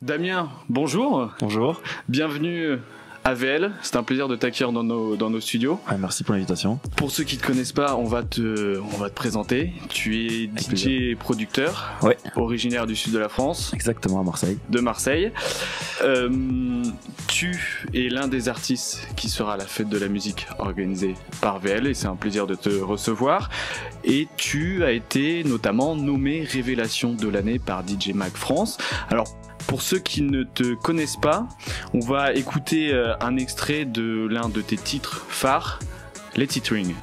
Damien, bonjour. Bonjour. Bienvenue à VL. C'est un plaisir de t'accueillir dans nos studios. Merci pour l'invitation. Pour ceux qui ne te connaissent pas, on va te présenter. Tu es DJ et producteur, ouais. Originaire du sud de la France. Exactement, à Marseille. De Marseille. Tu es l'un des artistes qui sera à la fête de la musique organisée par VL et c'est un plaisir de te recevoir. Et tu as été notamment nommé Révélation de l'année par DJ Mag France. Alors, pour ceux qui ne te connaissent pas, on va écouter un extrait de l'un de tes titres phares, Let It Ring.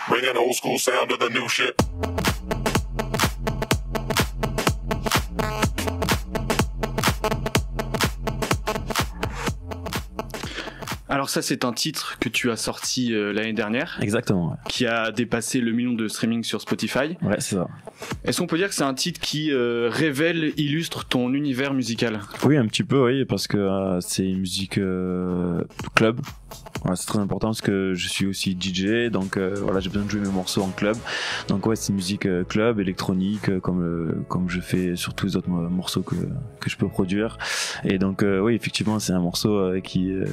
Bring an old school sound to the new shit. Alors ça, c'est un titre que tu as sorti l'année dernière. Exactement. Ouais. Qui a dépassé le million de streaming sur Spotify. Ouais, c'est ça. Est-ce qu'on peut dire que c'est un titre qui révèle, illustre ton univers musical? Oui, un petit peu, oui, parce que c'est une musique club. Ouais, c'est très important parce que je suis aussi DJ, donc voilà, j'ai besoin de jouer mes morceaux en club. Donc ouais, c'est une musique club, électronique, comme je fais sur tous les autres morceaux que je peux produire. Et donc oui, effectivement, c'est un morceau que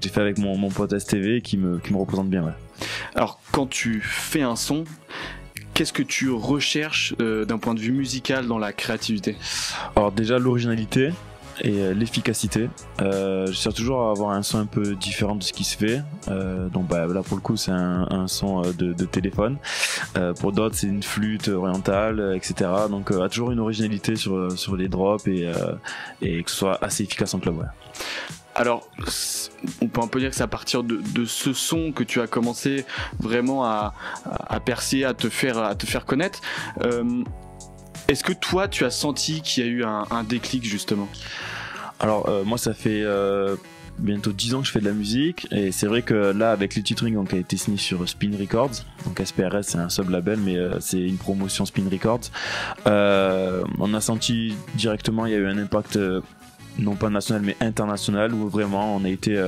j'ai fait avec mon pote STV qui me représente bien. Ouais. Alors, quand tu fais un son, qu'est-ce que tu recherches d'un point de vue musical dans la créativité? Alors déjà, l'originalité et l'efficacité. Je cherche toujours à avoir un son un peu différent de ce qui se fait. Donc là pour le coup c'est un son de téléphone. Pour d'autres c'est une flûte orientale, etc. Donc toujours une originalité sur les drops et que ce soit assez efficace en club. Ouais. Alors, on peut un peu dire que c'est à partir de ce son que tu as commencé vraiment à percer, à te faire connaître. Est-ce que toi, tu as senti qu'il y a eu un déclic justement? Alors, moi, ça fait bientôt 10 ans que je fais de la musique et c'est vrai que là, avec le titre qui a été signé sur Spin Records, donc SPRS, c'est un sub-label, mais c'est une promotion Spin Records. On a senti directement, il y a eu un impact non pas national mais international où vraiment on a été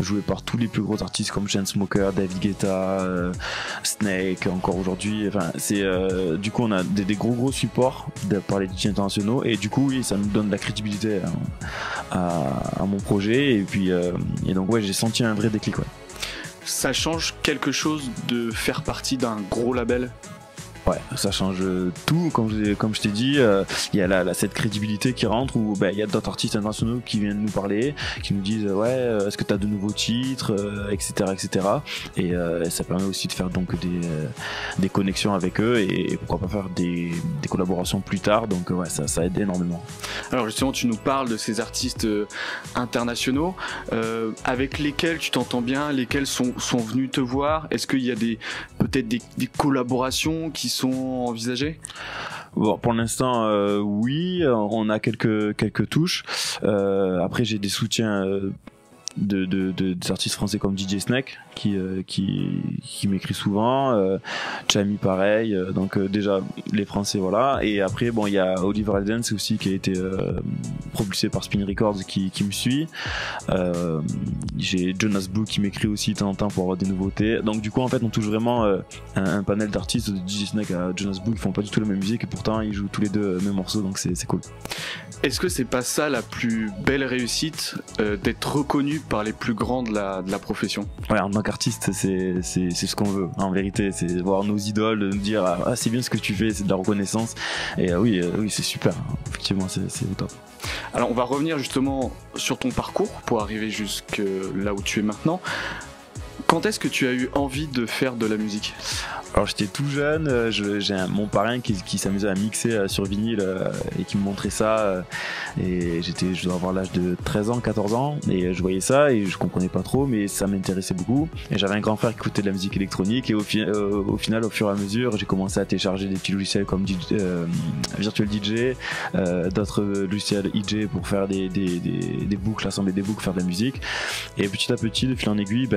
joué par tous les plus gros artistes comme Chainsmokers, David Guetta, Snake encore aujourd'hui. Enfin c'est du coup on a des gros supports par les DJ internationaux et du coup oui ça nous donne de la crédibilité à mon projet et puis et donc ouais j'ai senti un vrai déclic. Ouais. Ça change quelque chose de faire partie d'un gros label? Ouais, ça change tout, comme je t'ai dit, il y a cette crédibilité qui rentre où il y a d'autres artistes internationaux qui viennent nous parler, qui nous disent ouais, est-ce que tu as de nouveaux titres, etc. Et ça permet aussi de faire donc des connexions avec eux et pourquoi pas faire des collaborations plus tard, donc ouais, ça aide énormément. Alors justement, tu nous parles de ces artistes internationaux avec lesquels tu t'entends bien, lesquels sont venus te voir. Est-ce qu'il y a peut-être des collaborations qui sont envisagées? Bon, pour l'instant, oui, on a quelques touches. Après, j'ai des soutiens des artistes français comme DJ Snake qui m'écrit souvent, Chami pareil, donc déjà les Français voilà, et après bon il y a Oliver Heldens aussi qui a été propulsé par Spin Records qui me suit, j'ai Jonas Blue qui m'écrit aussi de temps en temps pour avoir des nouveautés, donc du coup en fait on touche vraiment un panel d'artistes de DJ Snake à Jonas Blue qui font pas du tout la même musique et pourtant ils jouent tous les deux mes morceaux, donc c'est cool. Est-ce que c'est pas ça la plus belle réussite, d'être reconnu par les plus grands de la profession? Ouais, en tant qu'artiste, c'est ce qu'on veut. En vérité, c'est voir nos idoles, nous dire ah c'est bien ce que tu fais, c'est de la reconnaissance. Et oui, c'est super. Effectivement, c'est au top. Alors, on va revenir justement sur ton parcours pour arriver jusque là où tu es maintenant. Quand est-ce que tu as eu envie de faire de la musique? Alors j'étais tout jeune, j'ai mon parrain qui s'amusait à mixer sur vinyle et qui me montrait ça et je dois avoir l'âge de 13 ans, 14 ans et je voyais ça et je comprenais pas trop mais ça m'intéressait beaucoup et j'avais un grand frère qui écoutait de la musique électronique et au final au fur et à mesure j'ai commencé à télécharger des petits logiciels comme Virtual DJ, d'autres logiciels EJ pour faire des boucles, assembler des boucles, faire de la musique et petit à petit de fil en aiguille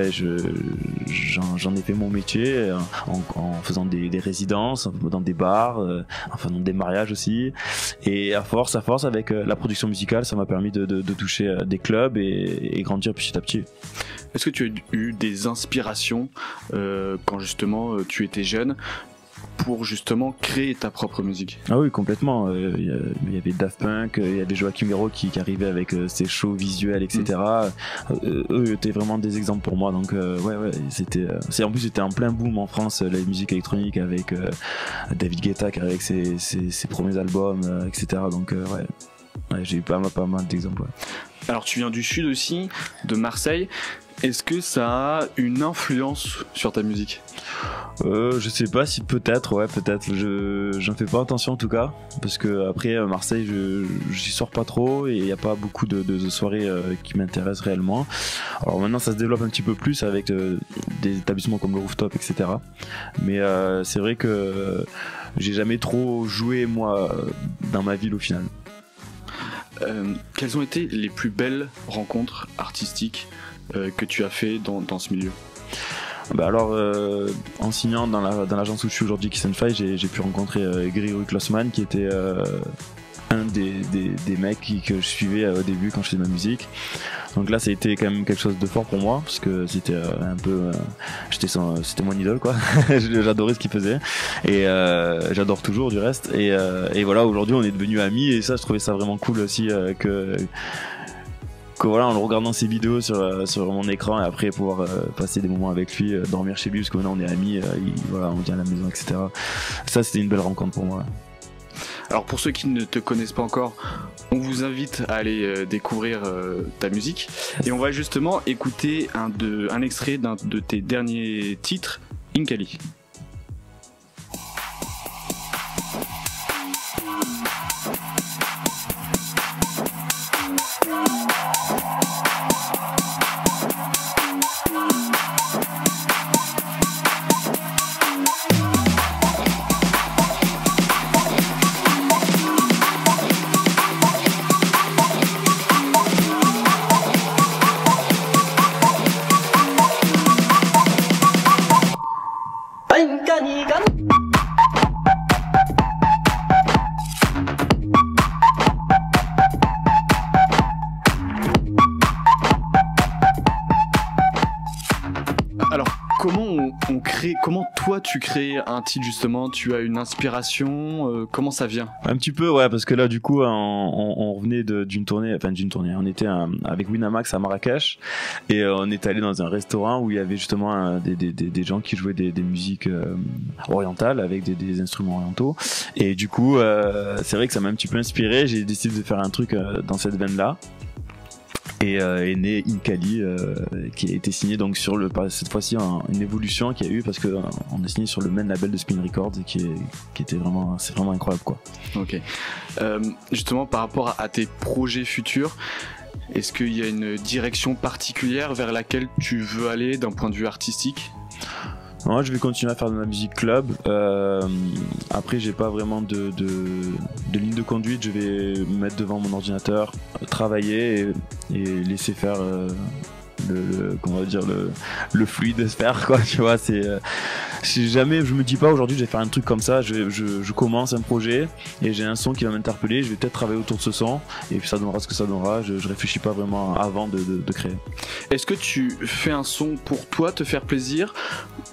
j'en ai fait mon métier en en faisant des résidences, dans des bars, en faisant des mariages aussi. Et à force avec la production musicale, ça m'a permis de toucher des clubs et grandir petit à petit. Est-ce que tu as eu des inspirations quand justement tu étais jeune pour justement créer ta propre musique? Ah oui, complètement. Il y avait Daft Punk, il y avait Joachim Garraud qui arrivait avec ses shows visuels, etc. Eux étaient vraiment des exemples pour moi. Donc en plus c'était en plein boom en France, la musique électronique, avec David Guetta qui arrivait avec ses premiers albums, etc. Donc j'ai eu pas mal d'exemples. Ouais. Alors tu viens du sud aussi, de Marseille. Est-ce que ça a une influence sur ta musique? Je sais pas, si peut-être. J'en fais pas attention en tout cas, parce que après Marseille, j'y sors pas trop et il y a pas beaucoup de soirées qui m'intéressent réellement. Alors maintenant, ça se développe un petit peu plus avec des établissements comme le Rooftop, etc. Mais c'est vrai que j'ai jamais trop joué moi dans ma ville au final. Quelles ont été les plus belles rencontres artistiques que tu as fait dans ce milieu? Alors, en signant dans l'agence où je suis aujourd'hui, Kiss & Fly, j'ai pu rencontrer Gregory Klossman, qui était un des mecs que je suivais au début quand je faisais ma musique. Donc là, ça a été quand même quelque chose de fort pour moi, parce que c'était un peu, c'était mon idole, quoi. J'adorais ce qu'il faisait, et j'adore toujours du reste. Et voilà, aujourd'hui, on est devenus amis, et ça, je trouvais ça vraiment cool aussi que voilà, en le regardant ses vidéos sur mon écran, et après pouvoir passer des moments avec lui, dormir chez lui, parce que maintenant on est amis, voilà, on vient à la maison, etc. Ça, c'était une belle rencontre pour moi. Alors pour ceux qui ne te connaissent pas encore, on vous invite à aller découvrir ta musique, et on va justement écouter un extrait d'un de tes derniers titres, Inkali. Alors, comment toi tu crées un titre justement? Tu as une inspiration? Comment ça vient? Un petit peu, ouais, parce que là, du coup, on revenait d'une tournée. On était avec Winamax à Marrakech, et on est allé dans un restaurant où il y avait justement des gens qui jouaient des musiques orientales avec des instruments orientaux. Et du coup, c'est vrai que ça m'a un petit peu inspiré. J'ai décidé de faire un truc dans cette veine-là. Et est né Inkali, qui a été signé donc sur cette fois-ci une évolution qu'il y a eu, parce que on a signé sur le même label de Spin Records, et qui était vraiment, c'est vraiment incroyable, quoi. Ok. Justement, par rapport à tes projets futurs, est-ce qu'il y a une direction particulière vers laquelle tu veux aller d'un point de vue artistique? Moi, je vais continuer à faire de la musique club. Après, j'ai pas vraiment de ligne de conduite. Je vais me mettre devant mon ordinateur, travailler et laisser faire le fluide se faire, quoi. Tu vois, si jamais je me dis pas aujourd'hui je vais faire un truc comme ça, je commence un projet et j'ai un son qui va m'interpeller, je vais peut-être travailler autour de ce son, et puis ça donnera ce que ça donnera. Je réfléchis pas vraiment avant de créer. Est-ce que tu fais un son pour toi te faire plaisir,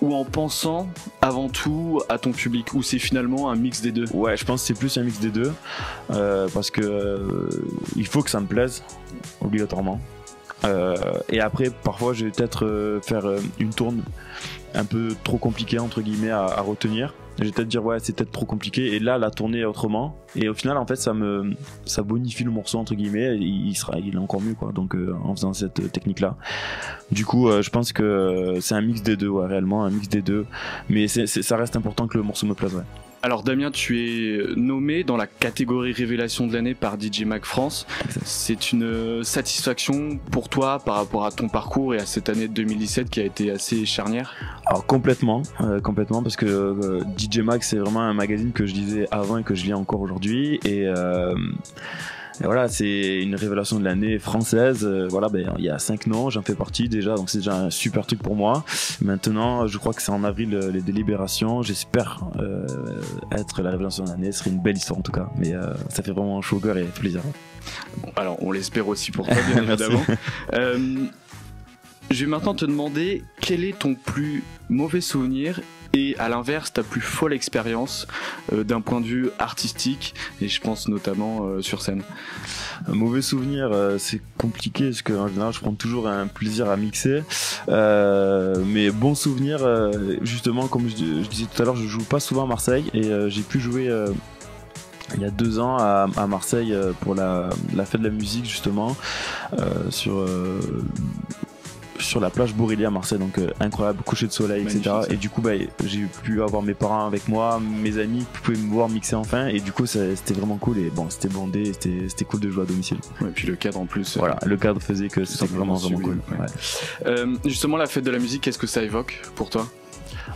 ou en pensant avant tout à ton public, ou c'est finalement un mix des deux? Ouais, je pense que c'est plus un mix des deux, parce que il faut que ça me plaise obligatoirement. Et après, parfois, je vais peut-être faire une tourne un peu trop compliquée, entre guillemets, à retenir. Je vais peut-être dire ouais, c'est peut-être trop compliqué, et là la tournée est autrement, et au final en fait ça bonifie le morceau, entre guillemets, et il est encore mieux, quoi. Donc en faisant cette technique là, du coup je pense que c'est un mix des deux, ouais, réellement un mix des deux, mais ça reste important que le morceau me plaise, ouais. Alors Damien, tu es nommé dans la catégorie révélation de l'année par DJ Mag France. C'est une satisfaction pour toi par rapport à ton parcours et à cette année 2017 qui a été assez charnière? Alors complètement, parce que DJ Mag, c'est vraiment un magazine que je lisais avant et que je lis encore aujourd'hui, et Et voilà, c'est une révélation de l'année française. Voilà, il y a 5 noms, j'en fais partie déjà, donc c'est déjà un super truc pour moi. Maintenant, je crois que c'est en avril les délibérations. J'espère être la révélation de l'année. Ce serait une belle histoire en tout cas, mais ça fait vraiment chaud au cœur et plaisir. Bon, alors, on l'espère aussi pour toi, bien évidemment. Je vais maintenant te demander quel est ton plus mauvais souvenir et à l'inverse ta plus folle expérience d'un point de vue artistique, et je pense notamment sur scène. Un mauvais souvenir, c'est compliqué parce qu'en général je prends toujours un plaisir à mixer, mais bon souvenir, justement comme je disais tout à l'heure, je joue pas souvent à Marseille et j'ai pu jouer il y a 2 ans à Marseille pour la fête de la musique justement, sur la plage Borély à Marseille, donc incroyable, coucher de soleil, etc. Et du coup j'ai pu avoir mes parents avec moi, mes amis pouvaient me voir mixer enfin, et du coup c'était vraiment cool, et bon c'était bondé, c'était cool de jouer à domicile. Ouais, et puis le cadre en plus. Voilà, le cadre faisait que c'était vraiment cool. Ouais. Justement, la fête de la musique, qu'est-ce que ça évoque pour toi?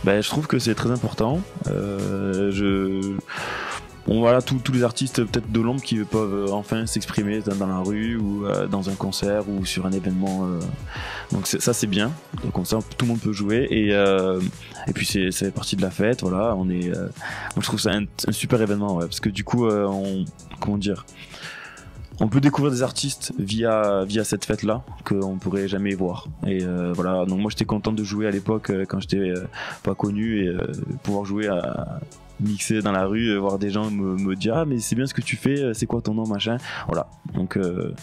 Je trouve que c'est très important. Bon voilà, tous les artistes peut-être de l'ombre qui peuvent enfin s'exprimer dans la rue ou dans un concert ou sur un événement, donc ça c'est bien, donc comme ça tout le monde peut jouer, et puis c'est fait partie de la fête, voilà. Moi je trouve ça un super événement, ouais, parce que du coup on peut découvrir des artistes via cette fête là qu'on pourrait jamais voir, et voilà, donc moi j'étais content de jouer à l'époque quand j'étais pas connu, et pouvoir jouer à mixer dans la rue, voir des gens me dire ah mais c'est bien ce que tu fais, c'est quoi ton nom, machin, voilà. Donc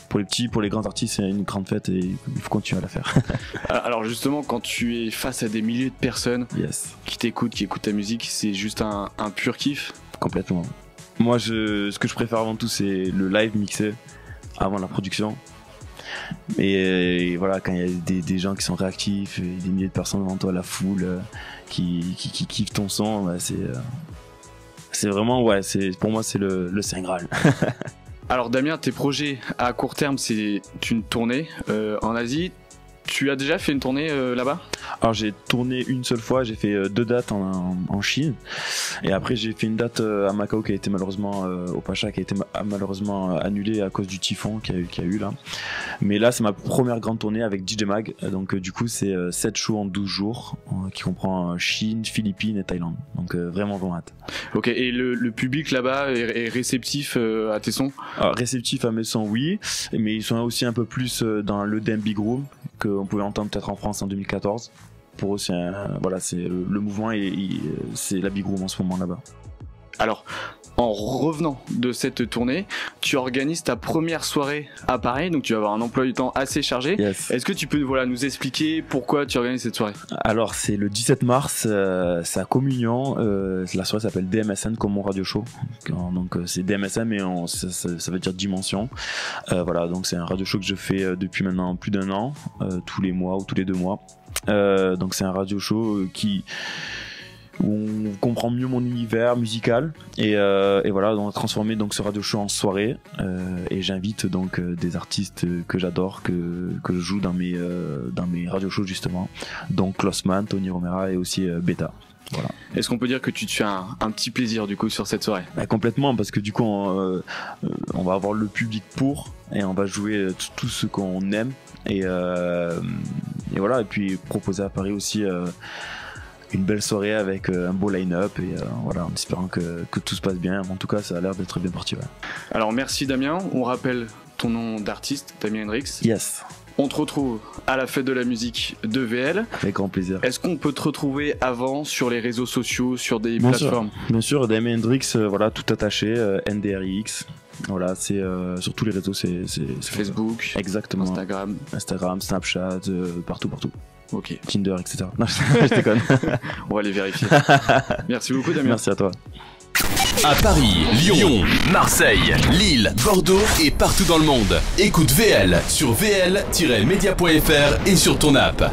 pour les petits, pour les grands artistes, c'est une grande fête et il faut continuer à la faire. Alors justement, quand tu es face à des milliers de personnes qui t'écoutent, qui écoutent ta musique, c'est juste un pur kiff. Complètement. Moi ce que je préfère avant tout, c'est le live mixé avant la production. Et voilà, quand il y a des gens qui sont réactifs, et des milliers de personnes devant toi, la foule qui kiffent ton son, c'est vraiment, ouais, pour moi c'est le Saint Graal. Alors Damien, tes projets à court terme, c'est une tournée en Asie. Tu as déjà fait une tournée là-bas? Alors j'ai tourné une seule fois, j'ai fait 2 dates en Chine, et après j'ai fait une date à Macao qui a été malheureusement au Pacha, qui a été malheureusement annulée à cause du typhon qu'il y a eu là. Mais là c'est ma première grande tournée avec DJ Mag, donc du coup c'est 7 shows en 12 jours qui comprend Chine, Philippines et Thaïlande, donc vraiment hâte. Ok, et le public là-bas est réceptif à tes sons? Alors, réceptif à mes sons, oui, mais ils sont aussi un peu plus dans le l'EDM Big Room qu'on pouvait entendre peut-être en France en 2014. Pour eux, c'est le mouvement, et c'est la Big Room en ce moment là-bas. Alors, en revenant de cette tournée, tu organises ta première soirée à Paris, donc tu vas avoir un emploi du temps assez chargé. Yes. Est-ce que tu peux nous expliquer pourquoi tu organises cette soirée? Alors c'est le 17 mars, c'est à Communion, la soirée s'appelle DMSN comme mon radio show, donc c'est DMSN mais ça veut dire dimension, voilà, donc c'est un radio show que je fais depuis maintenant plus d'1 an, tous les mois ou tous les 2 mois, donc c'est un radio show où on comprend mieux mon univers musical, et voilà, on a transformé donc ce radio show en soirée, et j'invite donc des artistes que j'adore, que je joue dans mes radio shows justement, donc Klossman, Tony Romera et aussi Beta. Voilà. Est-ce qu'on peut dire que tu te fais un petit plaisir du coup sur cette soirée? Complètement, parce que du coup on va avoir le public et on va jouer tout ce qu'on aime, et voilà, et puis proposer à Paris aussi une belle soirée avec un beau line-up, et voilà, en espérant que tout se passe bien. En tout cas, ça a l'air d'être bien parti. Ouais. Alors merci Damien, on rappelle ton nom d'artiste, Damien Hendrix. Yes. On te retrouve à la fête de la musique de VL. Avec grand plaisir. Est-ce qu'on peut te retrouver avant sur les réseaux sociaux, sur des plateformes? Bien sûr, Damien Hendrix, voilà, tout attaché, NDRIX. Voilà, c'est sur tous les réseaux, c'est Facebook, exactement. Instagram, Snapchat, partout. Ok. Tinder, etc. Non, je déconne. On va les vérifier. Merci beaucoup Damien. Merci à toi. À Paris, Lyon, Marseille, Lille, Bordeaux et partout dans le monde. Écoute VL sur vl-media.fr et sur ton app.